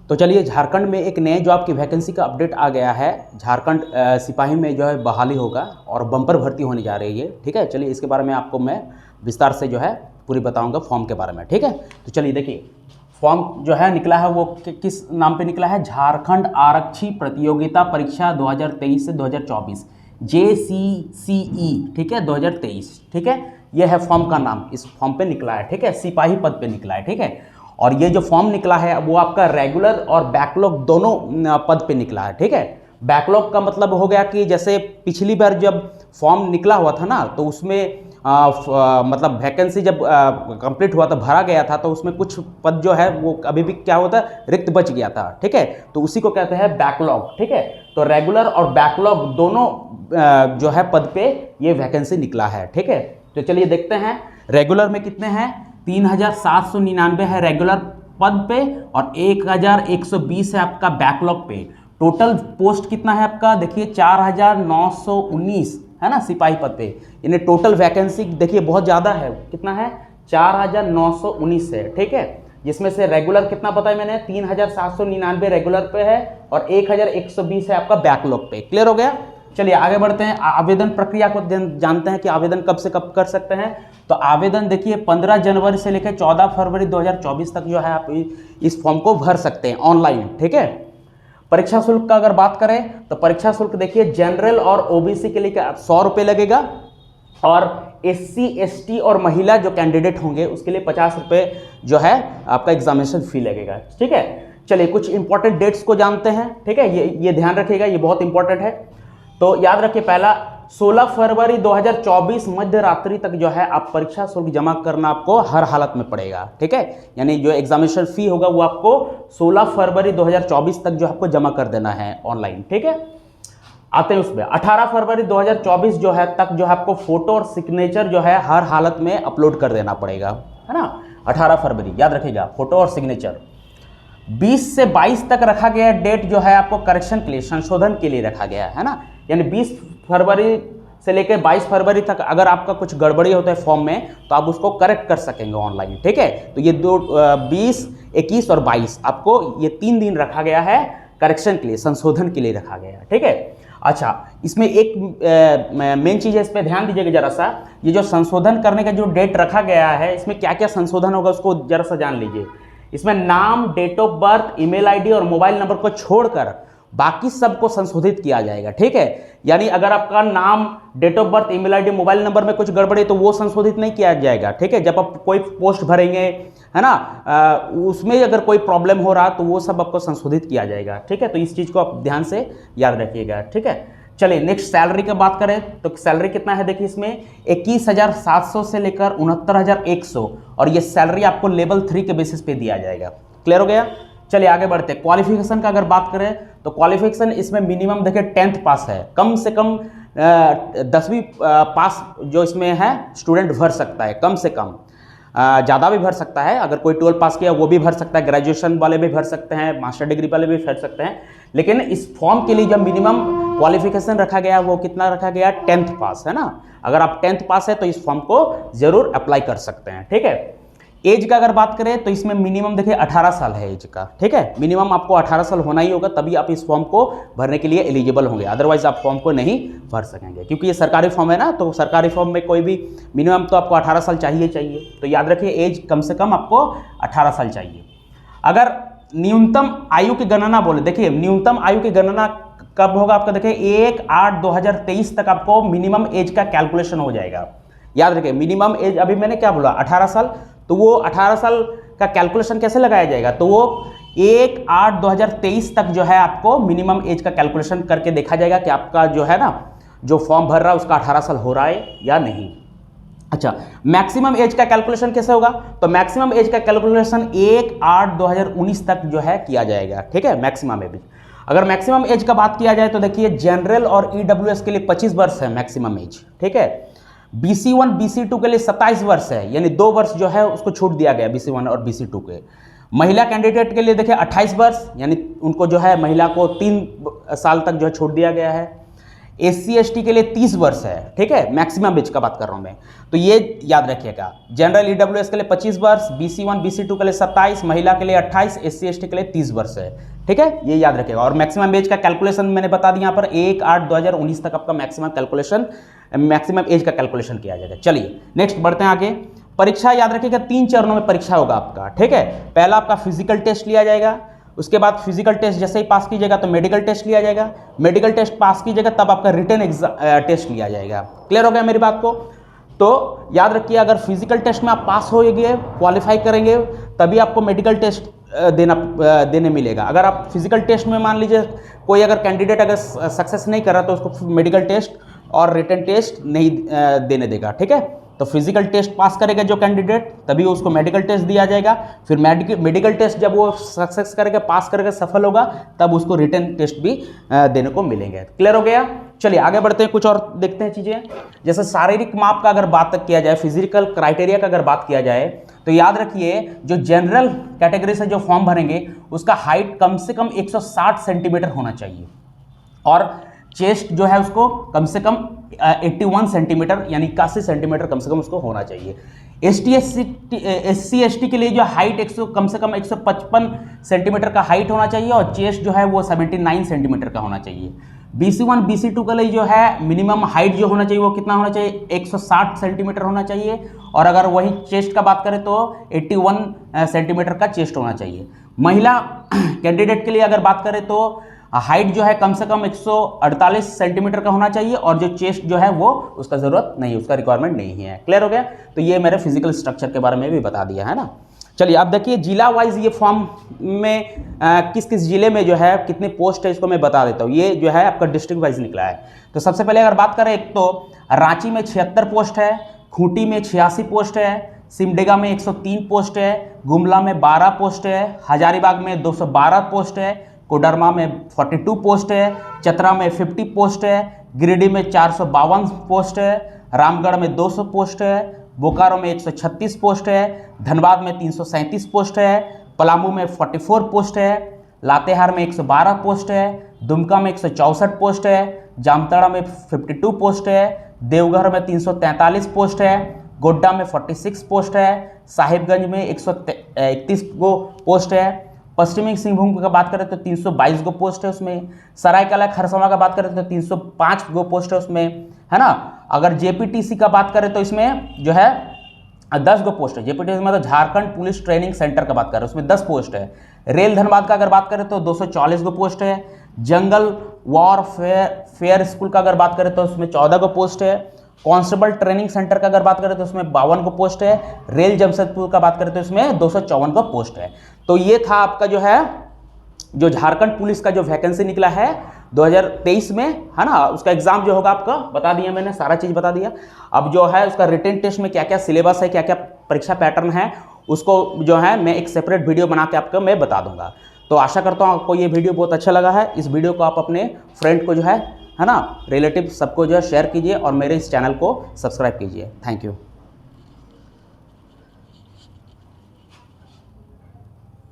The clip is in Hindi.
तो चलिए, झारखंड में एक नए जॉब की वैकेंसी का अपडेट आ गया है। झारखंड सिपाही में जो है बहाली होगा और बम्पर भर्ती होने जा रही है। ठीक है, चलिए इसके बारे में आपको मैं विस्तार से जो है पूरी बताऊंगा फॉर्म के बारे में। ठीक है, तो चलिए देखिए, फॉर्म जो है निकला है वो किस नाम पे निकला है, झारखंड आरक्षी प्रतियोगिता परीक्षा 2023 से 2024, JCCE। ठीक है, 2023। ठीक है, ये है फॉर्म का नाम, इस फॉर्म पे निकला है। ठीक है, सिपाही पद पे निकला है। ठीक है, और ये जो फॉर्म निकला है वो आपका रेगुलर और बैकलॉग दोनों पद पे निकला है। ठीक है, बैकलॉग का मतलब हो गया कि जैसे पिछली बार जब फॉर्म निकला हुआ था ना, तो उसमें मतलब वैकेंसी जब कंप्लीट हुआ था, भरा गया था, तो उसमें कुछ पद जो है वो अभी भी क्या होता है, रिक्त बच गया था। ठीक है, तो उसी को कहते हैं बैकलॉग। ठीक है, तो रेगुलर और बैकलॉग दोनों जो है पद पे ये वैकेंसी निकला है। ठीक है, तो चलिए देखते हैं रेगुलर में कितने हैं। 3799 है रेगुलर पद पे और 1120 है आपका बैकलॉग पे। टोटल पोस्ट कितना है आपका, देखिए 4919 है ना सिपाही पद पे। यानी टोटल वैकेंसी देखिए बहुत ज़्यादा है, कितना है, 4919 है। ठीक है, जिसमें से रेगुलर कितना बताया मैंने, 3799 रेगुलर पे है और 1120 है आपका बैकलॉग पे। क्लियर हो गया। चलिए आगे बढ़ते हैं, आवेदन प्रक्रिया को जानते हैं कि आवेदन कब से कब कर सकते हैं। तो आवेदन देखिए 15 जनवरी से लेकर 14 फरवरी 2024 तक जो है आप इस फॉर्म को भर सकते हैं ऑनलाइन। ठीक है, परीक्षा शुल्क का अगर बात करें तो परीक्षा शुल्क देखिए जनरल और ओबीसी के लिए 100 रुपये लगेगा और SC ST और महिला जो कैंडिडेट होंगे उसके लिए 50 रुपये जो है आपका एग्जामिनेशन फी लगेगा। ठीक है, चलिए कुछ इंपॉर्टेंट डेट्स को जानते हैं। ठीक है, ये ध्यान रखिएगा, ये बहुत इंपॉर्टेंट है। तो याद रखिए, पहला 16 फरवरी 2024 मध्य रात्रि तक जो है आप परीक्षा शुल्क जमा करना आपको हर हालत में पड़ेगा। ठीक है, यानी जो एग्जामिनेशन फी होगा वो आपको 16 फरवरी 2024 तक जो आपको जमा कर देना है ऑनलाइन। ठीक है, आते हैं उसमें 18 फरवरी 2024 जो है तक जो है आपको फोटो और सिग्नेचर जो है हर हालत में अपलोड कर देना पड़ेगा, है ना। 18 फरवरी याद रखिएगा, फोटो और सिग्नेचर। 20 से 22 तक रखा गया डेट जो है आपको करेक्शन के लिए, संशोधन के लिए रखा गया है ना। यानी 20 फरवरी से लेकर 22 फरवरी तक अगर आपका कुछ गड़बड़ी होता है फॉर्म में तो आप उसको करेक्ट कर सकेंगे ऑनलाइन। ठीक है, तो ये 20, 21 और 22 आपको ये 3 दिन रखा गया है करेक्शन के लिए, संशोधन के लिए रखा गया है। ठीक है, अच्छा इसमें एक मेन चीज़ है, इस पर ध्यान दीजिएगा जरा सा। ये जो संशोधन करने का जो डेट रखा गया है, इसमें क्या क्या संशोधन होगा उसको जरा सा जान लीजिए। इसमें नाम, date of birth, email ID और मोबाइल नंबर को छोड़कर बाकी सबको संशोधित किया जाएगा। ठीक है, यानी अगर आपका नाम, date of birth, email ID, mobile number में कुछ गड़बड़ी तो वो संशोधित नहीं किया जाएगा। ठीक है, जब आप कोई पोस्ट भरेंगे है ना, उसमें अगर कोई प्रॉब्लम हो रहा तो वो सब आपको संशोधित किया जाएगा। ठीक है, तो इस चीज़ को आप ध्यान से याद रखिएगा। ठीक है, चलिए नेक्स्ट सैलरी की बात करें तो सैलरी कितना है, देखिए इसमें 21,700 से लेकर 69,100 और ये सैलरी आपको लेवल 3 के बेसिस पे दिया जाएगा। क्लियर हो गया। चलिए आगे बढ़ते हैं, क्वालिफिकेशन का अगर बात करें तो क्वालिफिकेशन इसमें मिनिमम देखिए 10th पास है, कम से कम 10वीं पास जो इसमें है स्टूडेंट भर सकता है, कम से कम। ज़्यादा भी भर सकता है, अगर कोई 12 पास किया वो भी भर सकता है, ग्रेजुएशन वाले भी भर सकते हैं, मास्टर डिग्री वाले भी भर सकते हैं। लेकिन इस फॉर्म के लिए जो मिनिमम क्वालिफिकेशन रखा गया वो कितना रखा गया, 10th पास है ना। अगर आप 10th पास है तो इस फॉर्म को जरूर अप्लाई कर सकते हैं। ठीक है, एज का अगर बात करें तो इसमें मिनिमम देखिए 18 साल है एज का। ठीक है, मिनिमम आपको 18 साल होना ही होगा, तभी आप इस फॉर्म को भरने के लिए एलिजिबल होंगे, अदरवाइज आप फॉर्म को नहीं भर सकेंगे, क्योंकि ये सरकारी फॉर्म है ना। तो सरकारी फॉर्म में कोई भी मिनिमम तो आपको 18 साल चाहिए। तो याद रखिए एज कम से कम आपको 18 साल चाहिए। अगर न्यूनतम आयु की गणना बोले, देखिए न्यूनतम आयु की गणना कब होगा आपका, देखिए 1/8/2023 तक आपको मिनिमम एज का कैलकुलेशन हो जाएगा। याद रखिए मिनिमम एज, अभी मैंने क्या बोला 18 साल, तो वो 18 साल का कैलकुलेशन कैसे लगाया जाएगा, तो वो 1/8/2023 तक जो है आपको मिनिमम एज का कैलकुलेशन करके देखा जाएगा कि आपका जो है ना जो फॉर्म भर रहा है उसका 18 साल हो रहा है या नहीं। अच्छा, मैक्सिमम एज का कैलकुलेशन कैसे होगा, तो मैक्सिमम एज का कैलकुलेशन 1/8/2019 तक जो है किया जाएगा। ठीक है, मैक्सिमम एज। अगर मैक्सिमम एज का बात किया जाए तो देखिए जनरल और EWS के लिए 25 वर्ष है मैक्सिमम एज। ठीक है, BC1 BC2 के लिए 27 वर्ष है, यानी 2 वर्ष जो है उसको छूट दिया गया BC1 और BC2 के। महिला कैंडिडेट के लिए देखिए 28 वर्ष, यानी उनको जो है महिला को 3 साल तक जो है छूट दिया गया है। SC ST के लिए 30 वर्ष है, ठीक है, मैक्सिमम एज का बात कर रहा हूँ मैं, तो ये याद रखिएगा। जनरल EWS के लिए 25 वर्ष, BC1 BC2 के लिए 27, महिला के लिए 28, SC ST के लिए 30 वर्ष है, ठीक है, ये याद रखिएगा। और मैक्सिमम एज का कैलकुलेशन मैंने बता दिया यहाँ पर 1/8/2019 तक आपका मैक्सिमम एज का कैलकुलेशन किया जाएगा। चलिए नेक्स्ट बढ़ते हैं आगे। परीक्षा याद रखिएगा 3 चरणों में परीक्षा होगा आपका, ठीक है। पहला आपका फिजिकल टेस्ट लिया जाएगा, उसके बाद फिजिकल टेस्ट जैसे ही पास कीजिएगा तो मेडिकल टेस्ट लिया जाएगा, मेडिकल टेस्ट पास कीजिएगा तब आपका रिटन टेस्ट लिया जाएगा। क्लियर हो गया मेरी बात को? तो याद रखिए अगर फिजिकल टेस्ट में आप पास होंगे, क्वालिफाई करेंगे, तभी आपको मेडिकल टेस्ट देने मिलेगा। अगर आप फिजिकल टेस्ट में मान लीजिए कोई अगर कैंडिडेट अगर सक्सेस नहीं कर रहा तो उसको मेडिकल टेस्ट और रिटन टेस्ट नहीं देने देगा, ठीक है। तो फिजिकल टेस्ट पास करेगा जो कैंडिडेट तभी उसको मेडिकल टेस्ट दिया जाएगा, फिर मेडिकल टेस्ट जब वो सक्सेस करेगा, पास करेगा, सफल होगा, तब उसको रिटन टेस्ट भी देने को मिलेंगे। क्लियर हो गया? चलिए आगे बढ़ते हैं, कुछ और देखते हैं चीज़ें। जैसे शारीरिक माप का अगर बात किया जाए, फिजिकल क्राइटेरिया का अगर बात किया जाए, तो याद रखिए जो जनरल कैटेगरी से जो फॉर्म भरेंगे उसका हाइट कम से कम 160 सेंटीमीटर होना चाहिए और चेस्ट जो है उसको कम से कम 81 सेंटीमीटर यानी 81 सेंटीमीटर कम से कम उसको होना चाहिए। SC ST के लिए जो हाइट कम से कम 155 सेंटीमीटर का हाइट होना चाहिए और चेस्ट जो है वो 79 सेंटीमीटर का होना चाहिए। BC1 BC2 के लिए जो है मिनिमम हाइट जो होना चाहिए वो कितना होना चाहिए, 160 सेंटीमीटर होना चाहिए और अगर वही चेस्ट का बात करें तो 81 सेंटीमीटर का चेस्ट होना चाहिए। महिला कैंडिडेट के लिए अगर बात करें तो हाइट जो है कम से कम 148 सेंटीमीटर का होना चाहिए और जो चेस्ट जो है वो उसका ज़रूरत नहीं है, उसका रिक्वायरमेंट नहीं है। क्लियर हो गया? तो ये मेरे फिजिकल स्ट्रक्चर के बारे में भी बता दिया है ना। चलिए अब देखिए जिला वाइज ये फॉर्म में किस किस जिले में जो है कितनी पोस्ट है इसको मैं बता देता हूँ। ये जो है आपका डिस्ट्रिक्ट वाइज निकला है। तो सबसे पहले अगर बात करें, एक तो रांची में 76 पोस्ट है, खूंटी में 86 पोस्ट है, सिमडेगा में 103 पोस्ट है, गुमला में 12 पोस्ट है, हजारीबाग में 212 पोस्ट है, कोडरमा में 42 पोस्ट है, चतरा में 50 पोस्ट है, गिरिडीह में 452 पोस्ट है, रामगढ़ में 200 पोस्ट है, बोकारो में 136 पोस्ट है, धनबाद में 337 पोस्ट है, पलामू में 44 पोस्ट है, लातेहार में 112 पोस्ट है, दुमका में 164 पोस्ट है, जामताड़ा में 52 पोस्ट है, देवघर में 343 पोस्ट है, गोड्डा में 46 पोस्ट है, साहिबगंज में 131 गो पोस्ट है, पश्चिमी सिंहभूम का बात करें तो 322 गो पोस्ट है उसमें, सरायकेला खरसावां का बात करें तो 305 गो पोस्ट है उसमें, है ना। अगर JPTC का बात करें तो इसमें जो है 10 गो पोस्ट है। JPTC मतलब झारखंड पुलिस ट्रेनिंग सेंटर का बात करें उसमें 10 पोस्ट है। रेल धनबाद का अगर बात करें तो 240 गो पोस्ट है। जंगल वॉरफेयर स्कूल का अगर बात करें तो उसमें 14 गो पोस्ट है। कांस्टेबल ट्रेनिंग सेंटर का अगर बात करें तो उसमें 52 को पोस्ट है। रेल जमशेदपुर का बात करें तो इसमें 254 को पोस्ट है। तो ये था आपका जो है जो झारखंड पुलिस का जो वैकेंसी निकला है 2023 में, है ना। उसका एग्जाम जो होगा आपका बता दिया मैंने, सारा चीज़ बता दिया। अब जो है उसका रिटन टेस्ट में क्या क्या सिलेबस है, क्या क्या परीक्षा पैटर्न है, उसको जो है मैं एक सेपरेट वीडियो बना के आपको मैं बता दूंगा। तो आशा करता हूँ आपको ये वीडियो बहुत अच्छा लगा है। इस वीडियो को आप अपने फ्रेंड को जो है ना, रिलेटिव सबको जो है शेयर कीजिए और मेरे इस चैनल को सब्सक्राइब कीजिए। Thank you.